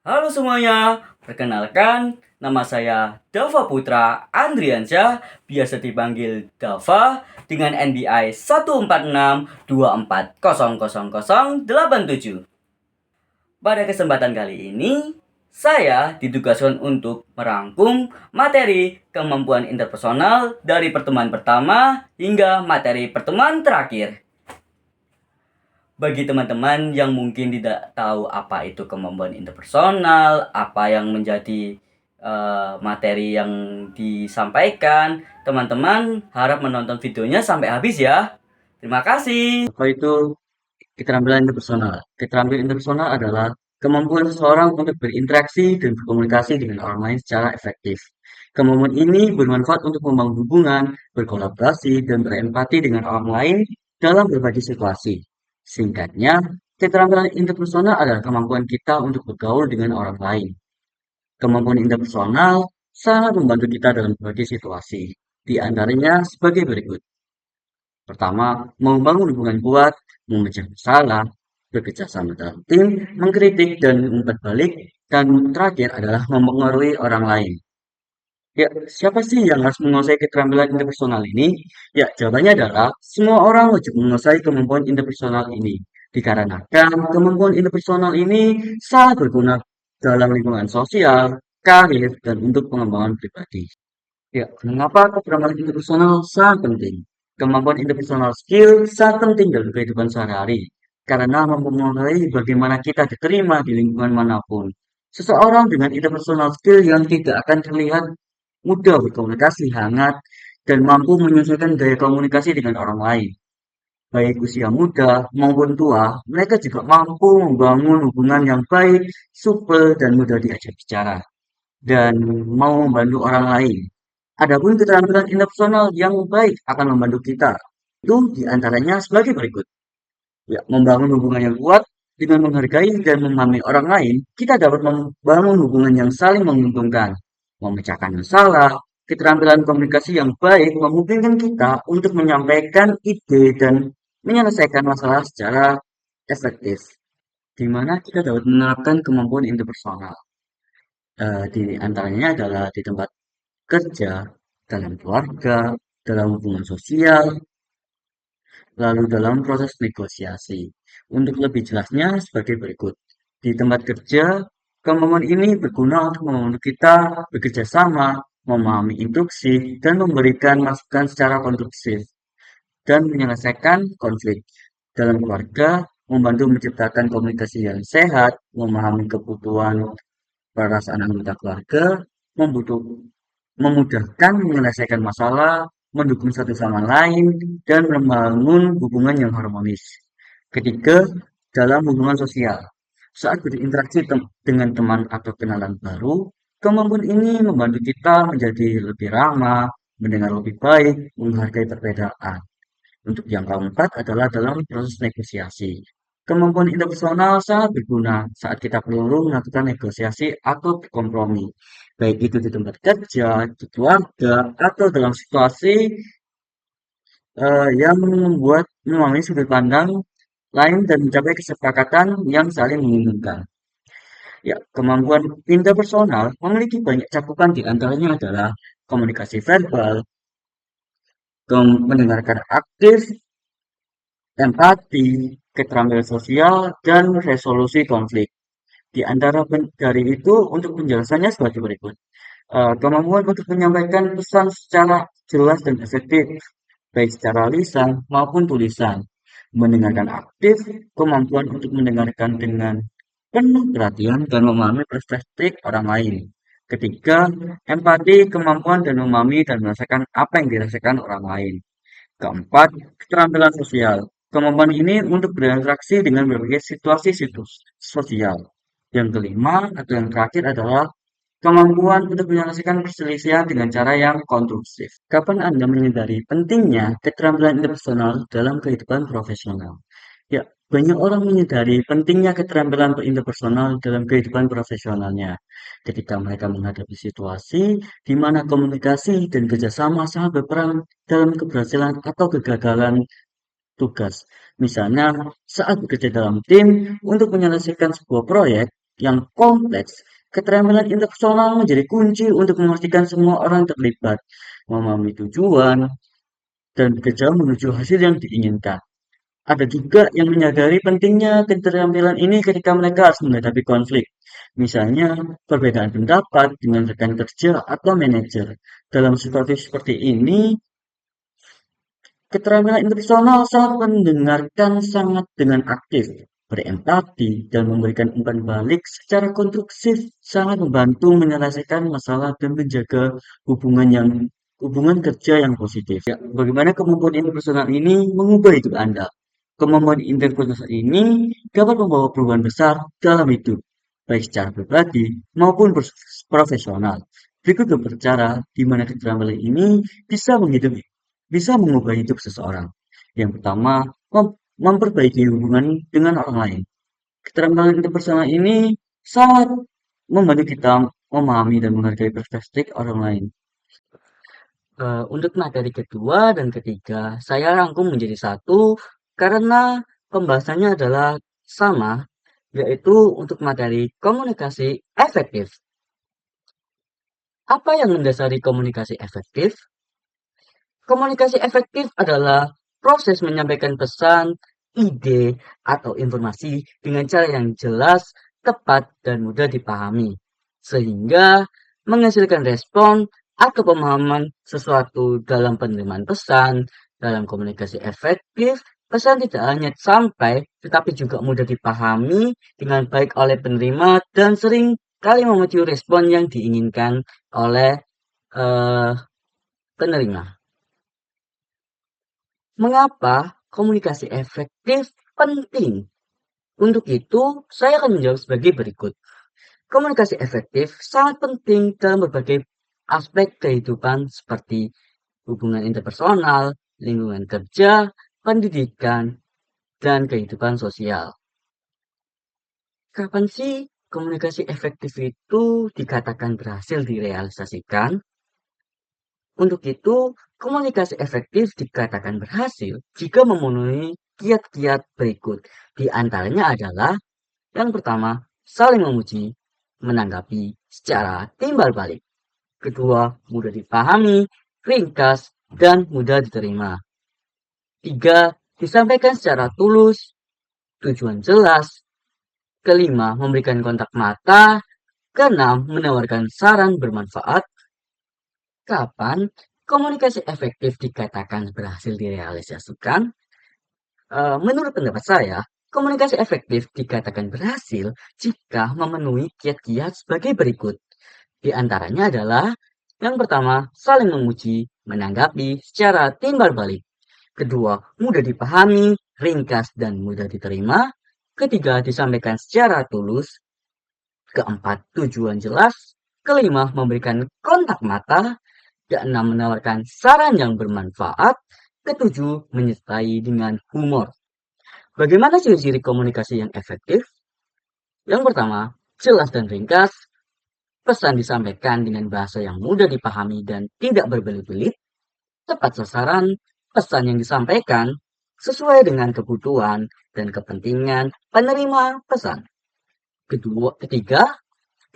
Halo semuanya, perkenalkan nama saya Dava Putra Andriansyah, biasa dipanggil Dava dengan NBI 14624000087. Pada kesempatan kali ini, saya ditugaskan untuk merangkum materi kemampuan interpersonal dari pertemuan pertama hingga materi pertemuan terakhir. Bagi teman-teman yang mungkin tidak tahu apa itu kemampuan interpersonal, apa yang menjadi materi yang disampaikan, teman-teman harap menonton videonya sampai habis ya. Terima kasih. Apa itu keterampilan interpersonal? Keterampilan interpersonal adalah kemampuan seseorang untuk berinteraksi dan berkomunikasi dengan orang lain secara efektif. Kemampuan ini bermanfaat untuk membangun hubungan, berkolaborasi, dan berempati dengan orang lain dalam berbagai situasi. Singkatnya, keterampilan interpersonal adalah kemampuan kita untuk bergaul dengan orang lain. Kemampuan interpersonal sangat membantu kita dalam berbagai situasi. Di antaranya sebagai berikut. Pertama, membangun hubungan kuat, memecah masalah, bekerja sama dalam tim, mengkritik dan umpat balik, dan terakhir adalah mempengaruhi orang lain. Ya, siapa sih yang harus menguasai keterampilan interpersonal ini? Ya, jawabannya adalah semua orang wajib menguasai kemampuan interpersonal ini. Dikarenakan kemampuan interpersonal ini sangat berguna dalam lingkungan sosial, karir, dan untuk pengembangan pribadi. Ya, mengapa keterampilan interpersonal sangat penting? Kemampuan interpersonal skill sangat penting dalam kehidupan sehari-hari karena mempengaruhi bagaimana kita diterima di lingkungan manapun. Seseorang dengan interpersonal skill yang tidak akan terlihat mudah berkomunikasi hangat dan mampu menyelesaikan gaya komunikasi dengan orang lain. Baik usia muda maupun tua, mereka juga mampu membangun hubungan yang baik, supel, dan mudah diajak bicara dan mau membantu orang lain. Adapun keterampilan interpersonal yang baik akan membantu kita. Itu diantaranya sebagai berikut. Ya, membangun hubungan yang kuat dengan menghargai dan memahami orang lain, kita dapat membangun hubungan yang saling menguntungkan. Memecahkan masalah, keterampilan komunikasi yang baik memungkinkan kita untuk menyampaikan ide dan menyelesaikan masalah secara efektif, di mana kita dapat menerapkan kemampuan interpersonal. Di antaranya adalah di tempat kerja, dalam keluarga, dalam hubungan sosial, lalu dalam proses negosiasi. Untuk lebih jelasnya sebagai berikut. Di tempat kerja, kemampuan ini berguna untuk membantu kita bekerja sama, memahami instruksi, dan memberikan masukan secara konstruktif, dan menyelesaikan konflik. Dalam keluarga, membantu menciptakan komunikasi yang sehat, memahami kebutuhan perasaan anggota keluarga, membutuh, memudahkan menyelesaikan masalah, mendukung satu sama lain, dan membangun hubungan yang harmonis. Ketiga, dalam hubungan sosial. Saat berinteraksi dengan teman atau kenalan baru, kemampuan ini membantu kita menjadi lebih ramah, mendengar lebih baik, menghargai perbedaan. Untuk yang keempat adalah dalam proses negosiasi. Kemampuan interpersonal sangat berguna saat kita perlu melakukan negosiasi atau berkompromi, baik itu di tempat kerja, di keluarga, atau dalam situasi yang membuat memahami sudut pandang lain dan mencapai kesepakatan yang saling menguntungkan. Ya, kemampuan interpersonal memiliki banyak cakupan di antaranya adalah komunikasi verbal, mendengarkan aktif, empati, keterampilan sosial, dan resolusi konflik. Di antara dari itu, untuk penjelasannya sebagai berikut. Kemampuan untuk menyampaikan pesan secara jelas dan efektif, baik secara lisan maupun tulisan. Mendengarkan aktif, kemampuan untuk mendengarkan dengan penuh perhatian dan memahami perspektif orang lain. Ketiga, empati, kemampuan dan memahami dan merasakan apa yang dirasakan orang lain. Keempat, keterampilan sosial. Kemampuan ini untuk berinteraksi dengan berbagai situasi sosial. Yang kelima atau yang terakhir adalah kemampuan untuk menyelesaikan perselisihan dengan cara yang konstruktif. Kapan Anda menyadari pentingnya keterampilan interpersonal dalam kehidupan profesional? Ya, banyak orang menyadari pentingnya keterampilan interpersonal dalam kehidupan profesionalnya. Ketika mereka menghadapi situasi di mana komunikasi dan kerjasama sangat berperan dalam keberhasilan atau kegagalan tugas. Misalnya, saat bekerja dalam tim untuk menyelesaikan sebuah proyek, yang kompleks, keterampilan interpersonal menjadi kunci untuk memastikan semua orang terlibat, memahami tujuan, dan bekerja menuju hasil yang diinginkan. Ada juga yang menyadari pentingnya keterampilan ini ketika mereka harus menghadapi konflik. Misalnya, perbedaan pendapat dengan rekan kerja atau manajer. Dalam situasi seperti ini, keterampilan interpersonal sangat mendengarkan sangat dengan aktif, berempati, dan memberikan umpan balik secara konstruksif sangat membantu menyelesaikan masalah dan menjaga hubungan kerja yang positif. Ya, bagaimana kemampuan interpersonal ini mengubah hidup Anda? Kemampuan interpersonal ini dapat membawa perubahan besar dalam hidup, baik secara pribadi maupun profesional. Berikut beberapa cara di mana keterampilan ini bisa menghidupi bisa mengubah hidup seseorang. Yang pertama, memperbaiki hubungan dengan orang lain. Keterampilan interpersonal ini sangat membantu kita memahami dan menghargai perspektif orang lain. Untuk materi kedua dan ketiga, saya rangkum menjadi satu karena pembahasannya adalah sama, yaitu untuk materi komunikasi efektif. Apa yang mendasari komunikasi efektif? Komunikasi efektif adalah proses menyampaikan pesan, ide, atau informasi dengan cara yang jelas, tepat, dan mudah dipahami, sehingga menghasilkan respon atau pemahaman sesuatu dalam penerimaan pesan. Dalam komunikasi efektif, pesan tidak hanya sampai, tetapi juga mudah dipahami dengan baik oleh penerima dan sering kali memicu respon yang diinginkan oleh eh, penerima. Mengapa komunikasi efektif penting? Untuk itu, saya akan menjawab sebagai berikut. Komunikasi efektif sangat penting dalam berbagai aspek kehidupan seperti hubungan interpersonal, lingkungan kerja, pendidikan, dan kehidupan sosial. Kapan sih komunikasi efektif itu dikatakan berhasil direalisasikan? Untuk itu, komunikasi efektif dikatakan berhasil jika memenuhi kiat-kiat berikut. Di antaranya adalah yang pertama, saling memuji, menanggapi secara timbal balik. Kedua, mudah dipahami, ringkas, dan mudah diterima. Tiga, disampaikan secara tulus, tujuan jelas. Kelima, memberikan kontak mata. Keenam, menawarkan saran bermanfaat. Kapan komunikasi efektif dikatakan berhasil direalisasikan? Menurut pendapat saya, komunikasi efektif dikatakan berhasil jika memenuhi kiat-kiat sebagai berikut. Di antaranya adalah yang pertama, saling memuji, menanggapi secara timbal balik. Kedua, mudah dipahami, ringkas, dan mudah diterima. Ketiga, disampaikan secara tulus. Keempat, tujuan jelas. Kelima, memberikan kontak mata. Keenam, menawarkan saran yang bermanfaat. Ketujuh, menyertai dengan humor. Bagaimana ciri-ciri komunikasi yang efektif? Yang pertama, jelas dan ringkas. Pesan disampaikan dengan bahasa yang mudah dipahami dan tidak berbelit-belit. Tepat sasaran, pesan yang disampaikan sesuai dengan kebutuhan dan kepentingan penerima pesan. Ketiga,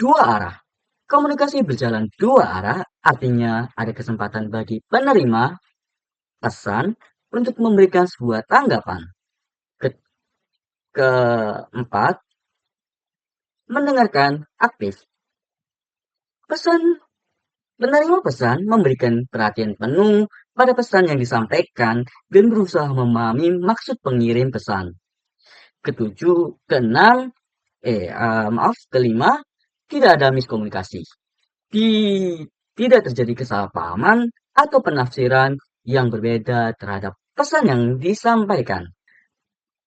dua arah. Komunikasi berjalan dua arah, artinya ada kesempatan bagi penerima pesan untuk memberikan sebuah tanggapan. Keempat, mendengarkan aktif. Penerima pesan memberikan perhatian penuh pada pesan yang disampaikan dan berusaha memahami maksud pengirim pesan. Kelima, tidak ada miskomunikasi. Tidak terjadi kesalahpahaman atau penafsiran yang berbeda terhadap pesan yang disampaikan.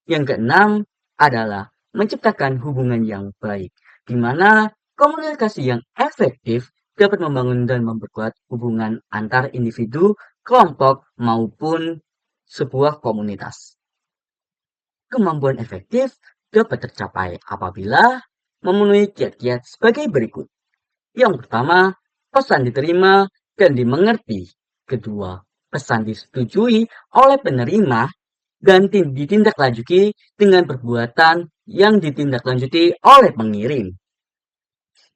Yang keenam adalah menciptakan hubungan yang baik, di mana komunikasi yang efektif dapat membangun dan memperkuat hubungan antar individu, kelompok, maupun sebuah komunitas. Kemampuan efektif dapat tercapai apabila memenuhi kiat-kiat sebagai berikut. Yang pertama, pesan diterima dan dimengerti. Kedua, pesan disetujui oleh penerima dan ditindaklanjuti dengan perbuatan yang ditindaklanjuti oleh pengirim.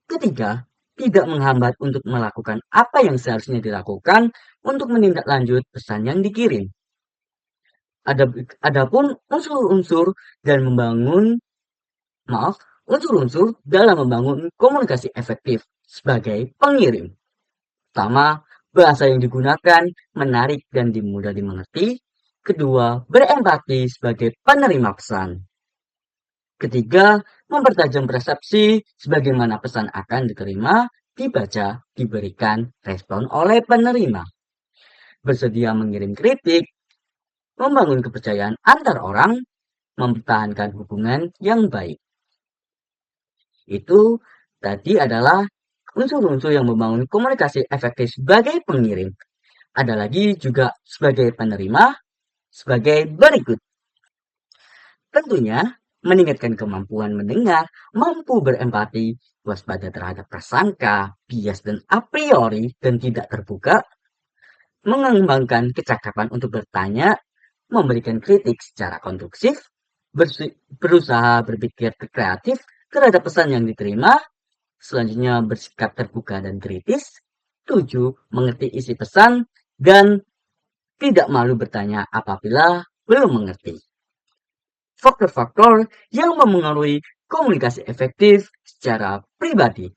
Ketiga, tidak menghambat untuk melakukan apa yang seharusnya dilakukan untuk menindaklanjut pesan yang dikirim. Adapun unsur-unsur dan unsur-unsur dalam membangun komunikasi efektif sebagai pengirim. Pertama, bahasa yang digunakan menarik dan mudah dimengerti. Kedua, berempati sebagai penerima pesan. Ketiga, mempertajam persepsi sebagaimana pesan akan diterima, dibaca, diberikan respon oleh penerima. Bersedia mengirim kritik, membangun kepercayaan antar orang, mempertahankan hubungan yang baik. Itu tadi adalah unsur-unsur yang membangun komunikasi efektif sebagai pengirim. Ada lagi juga sebagai penerima, sebagai berikut. Tentunya, meningkatkan kemampuan mendengar, mampu berempati, waspada terhadap prasangka, bias dan a priori, dan tidak terbuka, mengembangkan kecakapan untuk bertanya, memberikan kritik secara konstruksi, berusaha berpikir kreatif terhadap pesan yang diterima, selanjutnya bersikap terbuka dan kritis, 7. Mengerti isi pesan, dan tidak malu bertanya apabila belum mengerti. Faktor-faktor yang mempengaruhi komunikasi efektif secara pribadi.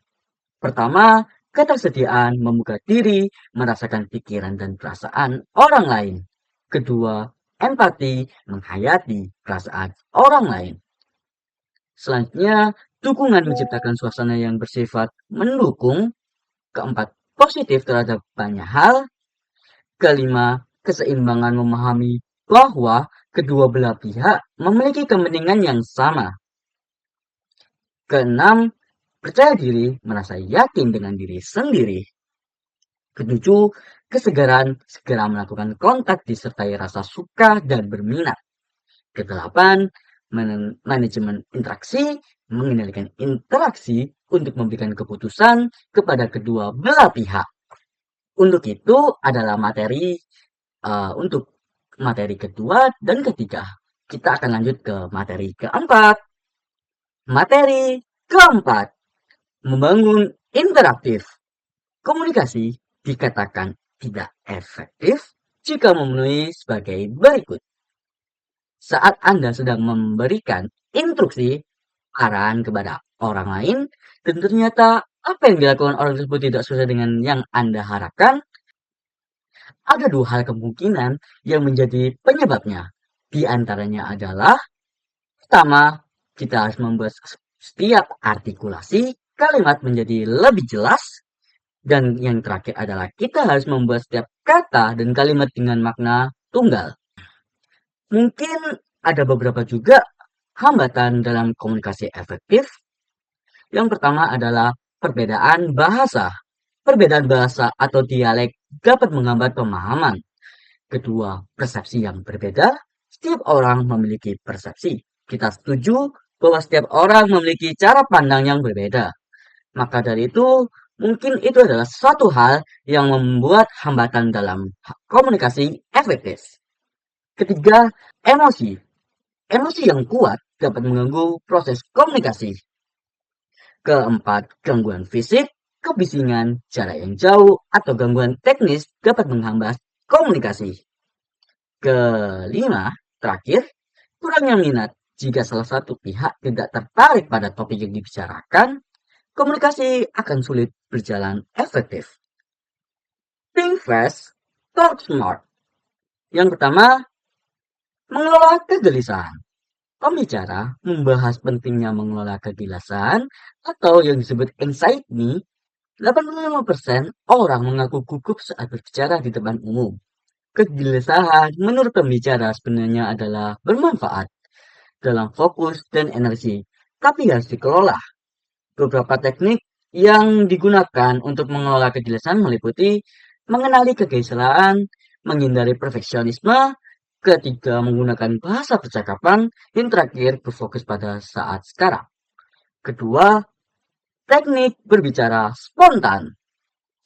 Pertama, ketersediaan membuka diri, merasakan pikiran dan perasaan orang lain. Kedua, empati, menghayati perasaan orang lain. Selanjutnya, dukungan menciptakan suasana yang bersifat mendukung. Keempat, positif terhadap banyak hal. Kelima, keseimbangan memahami bahwa kedua belah pihak memiliki kepentingan yang sama. Keenam, percaya diri, merasa yakin dengan diri sendiri. Ketujuh, kesegaran, segera melakukan kontak disertai rasa suka dan berminat. Kedelapan, manajemen interaksi, mengendalikan interaksi untuk memberikan keputusan kepada kedua belah pihak. Untuk itu adalah materi untuk materi kedua dan ketiga. Kita akan lanjut ke materi keempat. Materi keempat, membangun interaktif. Komunikasi dikatakan tidak efektif jika memenuhi sebagai berikut. Saat Anda sedang memberikan instruksi, arahan kepada orang lain, dan ternyata apa yang dilakukan orang tersebut tidak sesuai dengan yang Anda harapkan, ada dua hal kemungkinan yang menjadi penyebabnya. Di antaranya adalah, pertama, kita harus membuat setiap artikulasi kalimat menjadi lebih jelas. Dan yang terakhir adalah kita harus membuat setiap kata dan kalimat dengan makna tunggal. Mungkin ada beberapa juga hambatan dalam komunikasi efektif. Yang pertama adalah perbedaan bahasa. Perbedaan bahasa atau dialek dapat menghambat pemahaman. Kedua, persepsi yang berbeda. Setiap orang memiliki persepsi. Kita setuju bahwa setiap orang memiliki cara pandang yang berbeda. Maka dari itu, mungkin itu adalah suatu hal yang membuat hambatan dalam komunikasi efektif. Ketiga, emosi. Emosi yang kuat dapat mengganggu proses komunikasi. Keempat, gangguan fisik, kebisingan, jarak yang jauh, atau gangguan teknis dapat menghambat komunikasi. Kelima, terakhir, kurangnya minat. Jika salah satu pihak tidak tertarik pada topik yang dibicarakan, komunikasi akan sulit berjalan efektif. Think fast, talk smart. Yang pertama, mengelola kegelisahan. Pembicara membahas pentingnya mengelola kegelisahan atau yang disebut anxiety. 85% orang mengaku gugup saat berbicara di depan umum. Kegelisahan menurut pembicara sebenarnya adalah bermanfaat dalam fokus dan energi, tapi harus dikelola. Beberapa teknik yang digunakan untuk mengelola kegelisahan meliputi mengenali kegelisahan, menghindari perfeksionisme, ketiga menggunakan bahasa percakapan, yang terakhir berfokus pada saat sekarang. Kedua, teknik berbicara spontan.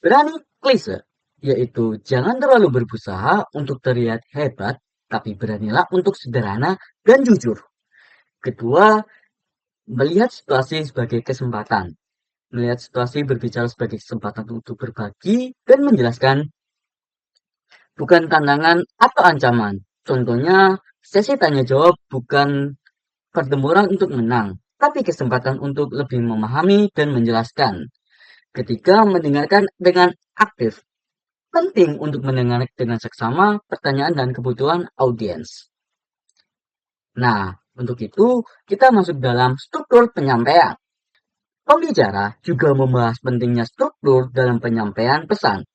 Berani klise, yaitu jangan terlalu berusaha untuk terlihat hebat, tapi beranilah untuk sederhana dan jujur. Kedua, melihat situasi sebagai kesempatan. Melihat situasi berbicara sebagai kesempatan untuk berbagi dan menjelaskan, bukan tantangan atau ancaman. Contohnya, sesi tanya jawab bukan pertempuran untuk menang, tapi kesempatan untuk lebih memahami dan menjelaskan. Ketika mendengarkan dengan aktif, penting untuk mendengar dengan seksama pertanyaan dan kebutuhan audiens. Nah, untuk itu kita masuk dalam struktur penyampaian. Pembicara juga membahas pentingnya struktur dalam penyampaian pesan.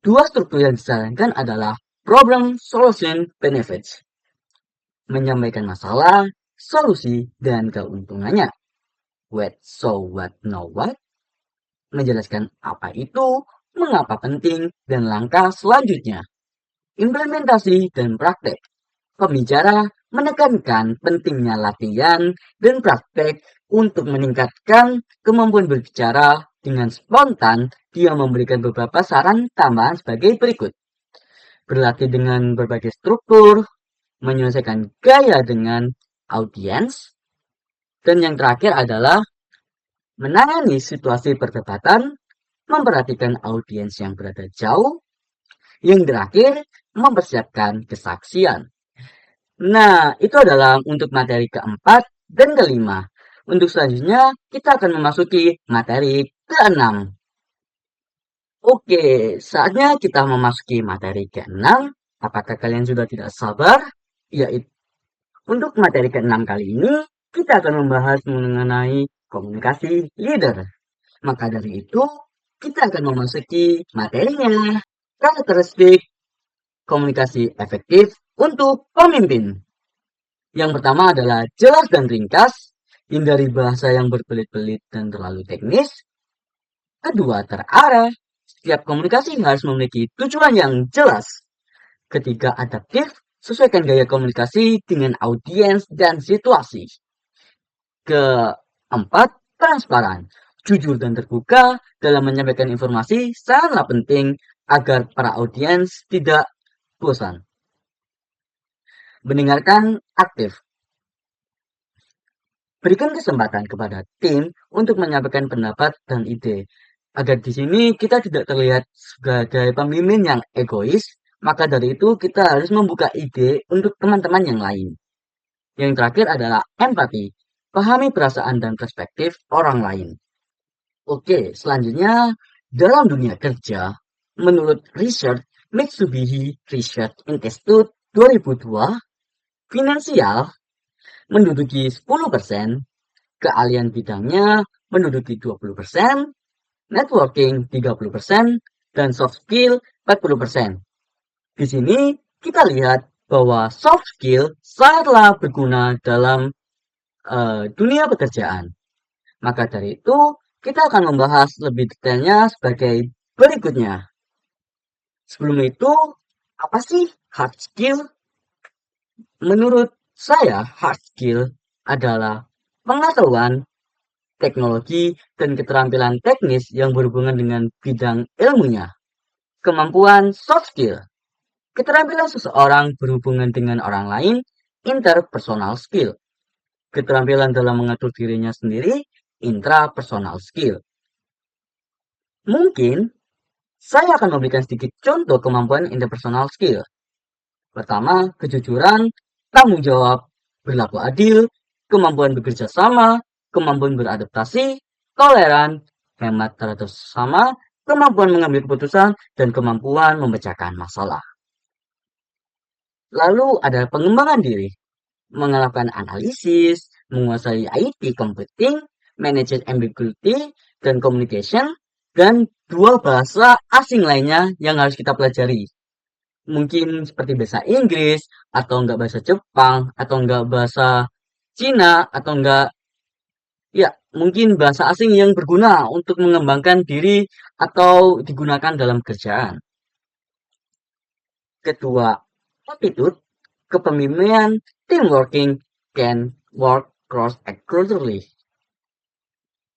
Dua struktur yang disarankan adalah problem, solution, benefits. Menyampaikan masalah, solusi, dan keuntungannya. What, so, what, know what. Menjelaskan apa itu, mengapa penting, dan langkah selanjutnya. Implementasi dan praktek. Pembicara menekankan pentingnya latihan dan praktek untuk meningkatkan kemampuan berbicara. Dengan spontan, dia memberikan beberapa saran tambahan sebagai berikut. Berlatih dengan berbagai struktur, menyelesaikan gaya dengan audiens, dan yang terakhir adalah menangani situasi perdebatan, memperhatikan audiens yang berada jauh, yang terakhir mempersiapkan kesaksian. Nah, itu adalah untuk materi keempat dan kelima. Untuk selanjutnya, kita akan memasuki materi keenam. Oke, saatnya kita memasuki materi keenam. Apakah kalian sudah tidak sabar? Yaitu untuk materi keenam kali ini, kita akan membahas mengenai komunikasi leader. Maka dari itu, kita akan memasuki materinya. Karakteristik komunikasi efektif untuk pemimpin. Yang pertama adalah jelas dan ringkas, hindari bahasa yang berbelit-belit dan terlalu teknis. Kedua, terarah. Setiap komunikasi harus memiliki tujuan yang jelas. Ketiga, adaptif. Sesuaikan gaya komunikasi dengan audiens dan situasi. Keempat, transparan. Jujur dan terbuka dalam menyampaikan informasi sangatlah penting agar para audiens tidak bosan. Mendengarkan aktif. Berikan kesempatan kepada tim untuk menyampaikan pendapat dan ide. Agar di sini kita tidak terlihat sebagai pemimpin yang egois, maka dari itu kita harus membuka ide untuk teman-teman yang lain. Yang terakhir adalah empati. Pahami perasaan dan perspektif orang lain. Oke, selanjutnya dalam dunia kerja, menurut research Mitsubishi Research Institute 2002, finansial menduduki 10%, keahlian bidangnya menduduki 20%, networking 30%, dan soft skill 40%. Di sini kita lihat bahwa soft skill sangatlah berguna dalam dunia pekerjaan. Maka dari itu, kita akan membahas lebih detailnya sebagai berikutnya. Sebelum itu, apa sih hard skill? Menurut saya, hard skill adalah pengetahuan, teknologi, dan keterampilan teknis yang berhubungan dengan bidang ilmunya. Kemampuan soft skill. Keterampilan seseorang berhubungan dengan orang lain, interpersonal skill. Keterampilan dalam mengatur dirinya sendiri, intrapersonal skill. Mungkin saya akan memberikan sedikit contoh kemampuan interpersonal skill. Pertama, kejujuran, tanggung jawab, berlaku adil, kemampuan bekerja sama, kemampuan beradaptasi, toleran, hemat terhadap sesama, kemampuan mengambil keputusan, dan kemampuan memecahkan masalah. Lalu ada pengembangan diri, melakukan analisis, menguasai IT computing, manage ambiguity, dan communication, dan dua bahasa asing lainnya yang harus kita pelajari. Mungkin seperti bahasa Inggris, atau enggak bahasa Jepang, atau enggak bahasa Cina, atau enggak, ya, mungkin bahasa asing yang berguna untuk mengembangkan diri atau digunakan dalam kerjaan. Kedua, attitude, kepemimpinan, team working, can work cross-culturally.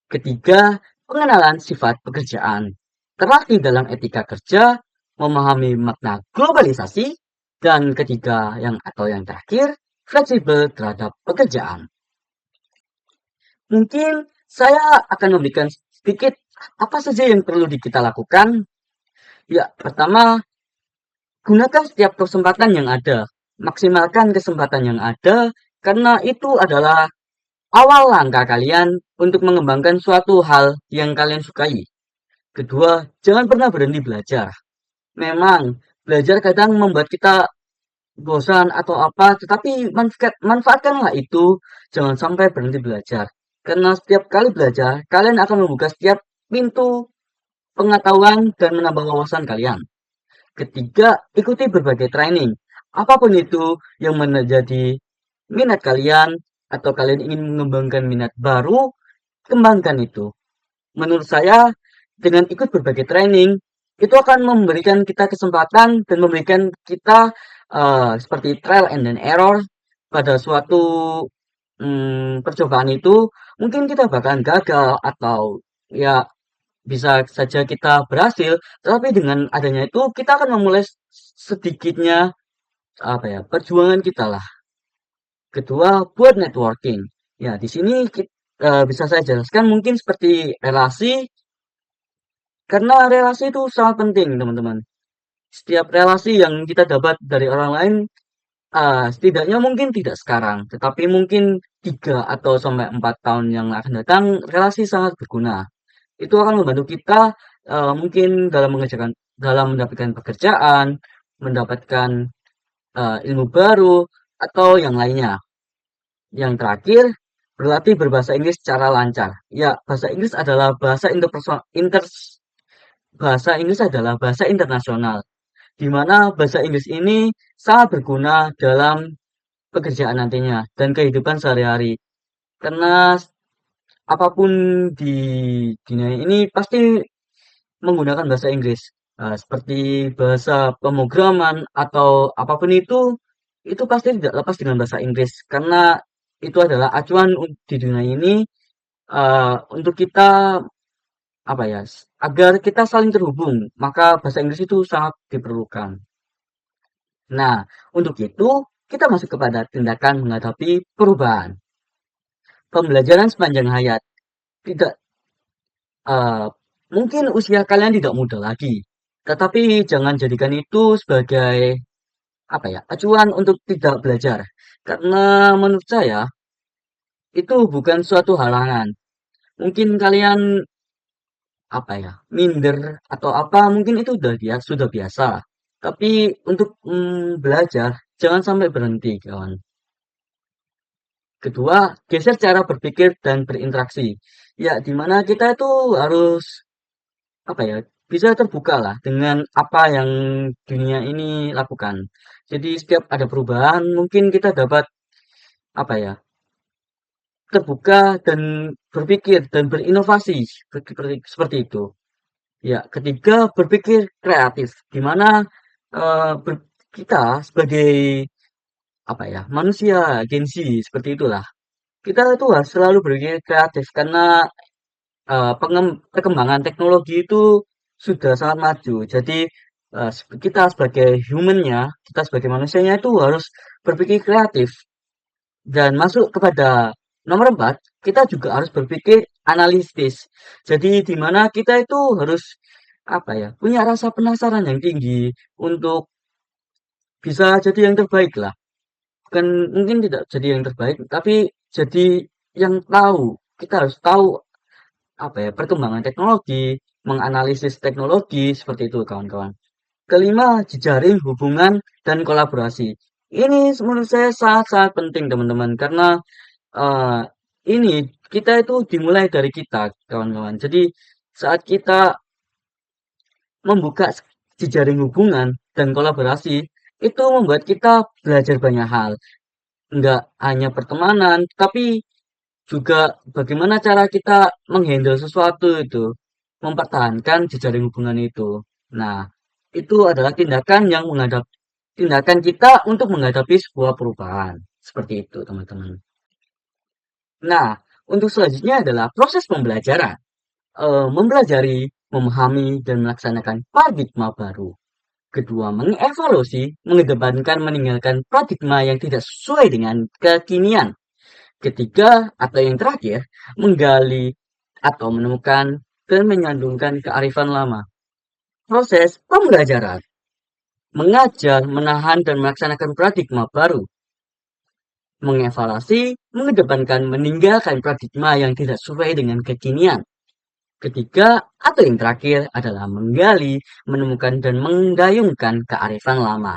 Ketiga, pengenalan sifat pekerjaan. Terlatih dalam etika kerja, memahami makna globalisasi, dan ketiga yang terakhir, fleksibel terhadap pekerjaan. Mungkin saya akan memberikan sedikit apa saja yang perlu kita lakukan? Ya, pertama, gunakan setiap kesempatan yang ada. Maksimalkan kesempatan yang ada, karena itu adalah awal langkah kalian untuk mengembangkan suatu hal yang kalian sukai. Kedua, jangan pernah berhenti belajar. Memang, belajar kadang membuat kita bosan atau apa, tetapi manfaatkanlah itu, jangan sampai berhenti belajar. Karena setiap kali belajar, kalian akan membuka setiap pintu pengetahuan dan menambah wawasan kalian. Ketiga, ikuti berbagai training. Apapun itu yang menjadi minat kalian atau kalian ingin mengembangkan minat baru, kembangkan itu. Menurut saya, dengan ikut berbagai training, itu akan memberikan kita kesempatan dan memberikan kita seperti trial and then error pada suatu percobaan itu. Mungkin kita bakalan gagal atau ya bisa saja kita berhasil, tetapi dengan adanya itu kita akan memulai sedikitnya apa ya perjuangan kita lah. Kedua, buat networking. Ya, di sini bisa saya jelaskan mungkin seperti relasi, karena relasi itu sangat penting, teman-teman. Setiap relasi yang kita dapat dari orang lain, setidaknya mungkin tidak sekarang, tetapi mungkin 3 atau sampai 4 tahun yang akan datang, relasi sangat berguna. Itu akan membantu kita mungkin dalam mendapatkan pekerjaan, mendapatkan ilmu baru, atau yang lainnya. Yang terakhir, berlatih berbahasa Inggris secara lancar. Ya, bahasa Inggris adalah bahasa internasional, di mana bahasa Inggris ini sangat berguna dalam pekerjaan nantinya dan kehidupan sehari-hari. Karena apapun di dunia ini pasti menggunakan bahasa Inggris. Seperti bahasa pemrograman atau apapun itu pasti tidak lepas dengan bahasa Inggris. Karena itu adalah acuan di dunia ini untuk kita apa ya, agar kita saling terhubung, maka bahasa Inggris itu sangat diperlukan. Nah, untuk itu kita masuk kepada tindakan menghadapi perubahan. Pembelajaran sepanjang hayat. Tidak eh, mungkin usia kalian tidak muda lagi, tetapi jangan jadikan itu sebagai apa ya, acuan untuk tidak belajar. Karena menurut saya itu bukan suatu halangan. Mungkin kalian apa ya, minder atau apa, mungkin itu sudah biasa. Tapi untuk belajar jangan sampai berhenti, kawan. Kedua, geser cara berpikir dan berinteraksi. Ya, dimana kita itu harus apa ya, bisa terbuka lah dengan apa yang dunia ini lakukan. Jadi setiap ada perubahan, mungkin kita dapat apa ya, terbuka dan berpikir dan berinovasi seperti itu. Ya, ketiga, berpikir kreatif, di mana kita sebagai apa ya, manusia Gen Z seperti itulah. Kita itu harus selalu berpikir kreatif karena perkembangan teknologi itu sudah sangat maju. Jadi kita sebagai humannya, kita sebagai manusianya itu harus berpikir kreatif dan masuk kepada nomor 4, kita juga harus berpikir analitis. Jadi di mana kita itu harus apa ya, punya rasa penasaran yang tinggi untuk bisa jadi yang terbaik lah. Bukan mungkin tidak jadi yang terbaik, tapi jadi yang tahu. Kita harus tahu apa ya, perkembangan teknologi, menganalisis teknologi seperti itu kawan-kawan. Kelima, jejaring hubungan dan kolaborasi. Ini menurut saya sangat-sangat penting teman-teman karena eh, ini kita itu dimulai dari kita kawan-kawan. Jadi saat kita membuka jejaring hubungan dan kolaborasi itu membuat kita belajar banyak hal. Enggak hanya pertemanan, tapi juga bagaimana cara kita menghandle sesuatu itu, mempertahankan jejaring hubungan itu. Nah, itu adalah tindakan kita untuk menghadapi sebuah perubahan. Seperti itu, teman-teman. Nah, untuk selanjutnya adalah proses pembelajaran. Mempelajari, memahami, dan melaksanakan paradigma baru. Kedua, mengevaluasi, mengedepankan, meninggalkan paradigma yang tidak sesuai dengan kekinian. Ketiga, atau yang terakhir, menggali atau menemukan dan menyandungkan kearifan lama. Proses pembelajaran, mengajar, menahan, dan melaksanakan paradigma baru. Mengevaluasi, mengedepankan, meninggalkan paradigma yang tidak sesuai dengan kekinian. Ketiga, atau yang terakhir adalah menggali, menemukan, dan menggayungkan kearifan lama.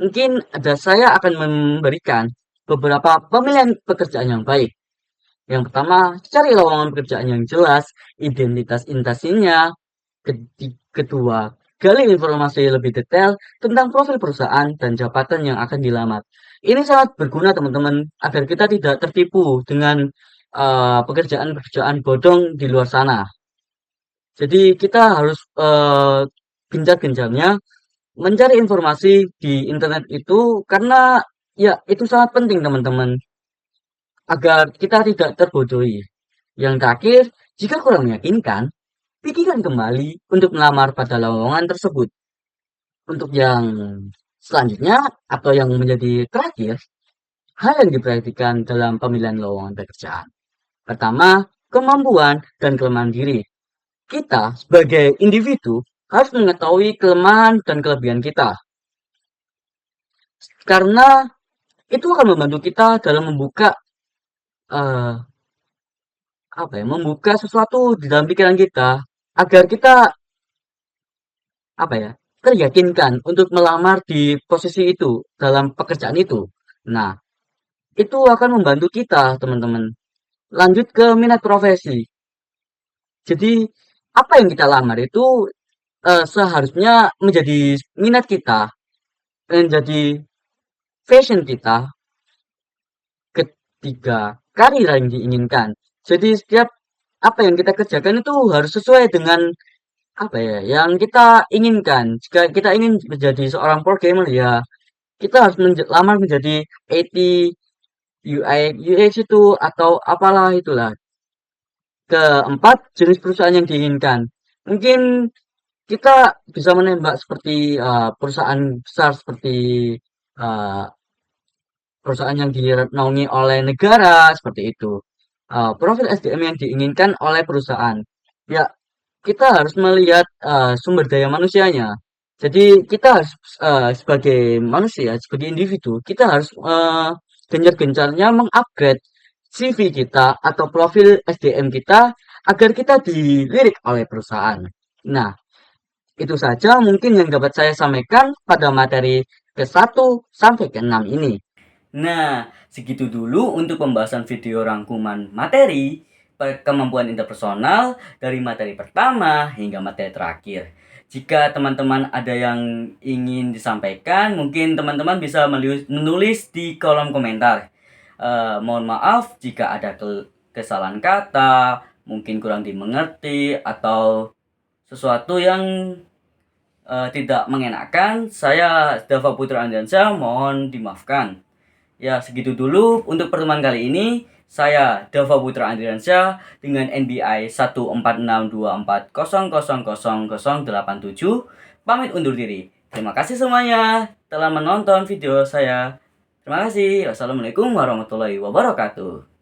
Mungkin saya akan memberikan beberapa pemilihan pekerjaan yang baik. Yang pertama, cari lowongan pekerjaan yang jelas, identitas intasinya. Kedua, gali informasi lebih detail tentang profil perusahaan dan jabatan yang akan dilamar. Ini sangat berguna teman-teman agar kita tidak tertipu dengan pekerjaan-pekerjaan bodong di luar sana. Jadi kita harus gencar-gencarnya mencari informasi di internet itu karena ya itu sangat penting teman-teman agar kita tidak terbodohi. Yang terakhir, jika kurang meyakinkan, pikirkan kembali untuk melamar pada lowongan tersebut. Untuk yang selanjutnya atau yang menjadi terakhir, hal yang diperhatikan dalam pemilihan lowongan pekerjaan. Pertama, kemampuan dan kelemahan diri. Kita sebagai individu harus mengetahui kelemahan dan kelebihan kita. Karena itu akan membantu kita dalam membuka eh, membuka sesuatu di dalam pikiran kita agar kita apa ya teryakinkan untuk melamar di posisi itu dalam pekerjaan itu. Nah, itu akan membantu kita teman-teman. Lanjut ke minat profesi. Jadi apa yang kita lamar itu seharusnya menjadi minat kita, menjadi passion kita ketika karir yang diinginkan. Jadi setiap apa yang kita kerjakan itu harus sesuai dengan apa ya yang kita inginkan. Jika kita ingin menjadi seorang programmer ya kita harus lamar menjadi IT, UI, UX itu atau apalah itulah. Keempat, jenis perusahaan yang diinginkan. Mungkin kita bisa menembak seperti perusahaan besar seperti uh, perusahaan yang dinaungi oleh negara seperti itu. Profil SDM yang diinginkan oleh perusahaan. Ya, kita harus melihat sumber daya manusianya. Jadi kita harus sebagai manusia, sebagai individu, kita harus gencar-gencarnya mengupgrade CV kita atau profil SDM kita agar kita dilirik oleh perusahaan. Nah, itu saja mungkin yang dapat saya sampaikan pada materi ke-1 sampai ke-6 ini. Nah, segitu dulu untuk pembahasan video rangkuman materi kemampuan interpersonal dari materi pertama hingga materi terakhir. Jika teman-teman ada yang ingin disampaikan, mungkin teman-teman bisa menulis di kolom komentar. Mohon maaf jika ada kesalahan kata, mungkin kurang dimengerti, atau sesuatu yang tidak mengenakan. Saya Dava Putra Andiansyah, mohon dimaafkan. Ya, segitu dulu untuk pertemuan kali ini. Saya Dava Putra Andriansyah dengan NBI 14624000087 pamit undur diri. Terima kasih semuanya telah menonton video saya. Terima kasih. Wassalamualaikum warahmatullahi wabarakatuh.